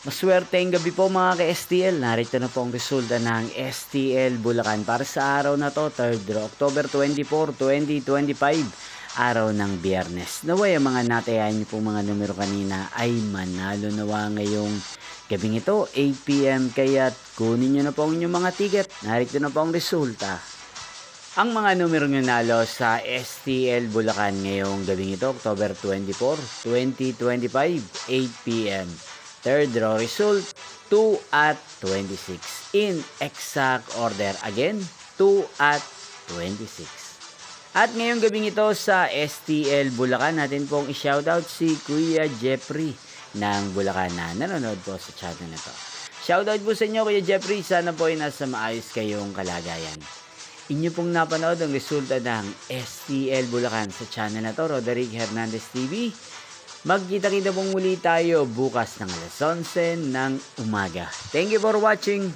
Maswerteng gabi po mga ka-STL. Narito na po ang resulta ng STL Bulacan para sa araw na to, 3rd October 24, 2025, araw ng Biyernes. Naway ang mga natayan niyo po mga numero kanina ay manalo nawa ngayong gabing ito, 8 PM. Kaya't kunin niyo na po ang inyong mga ticket. Narito na po ang resulta. Ang mga numero nyo nalo sa STL Bulacan ngayong gabing ito, October 24, 2025, 8 PM. Third draw result, 2 at 26. In exact order. Again, 2 at 26. At ngayong gabing ito sa STL Bulacan, natin pong i-shoutout si Kuya Jeffrey ng Bulacan na nanonood po sa channel na to. Shoutout po sa inyo Kuya Jeffrey, sana po ay nasa maayos kayong kalagayan. Inyo pong napanood ang resulta ng STL Bulacan sa channel na to, Roderick Hernandez TV. Magkita-kita pong muli tayo bukas ng alas 11 ng umaga. Thank you for watching.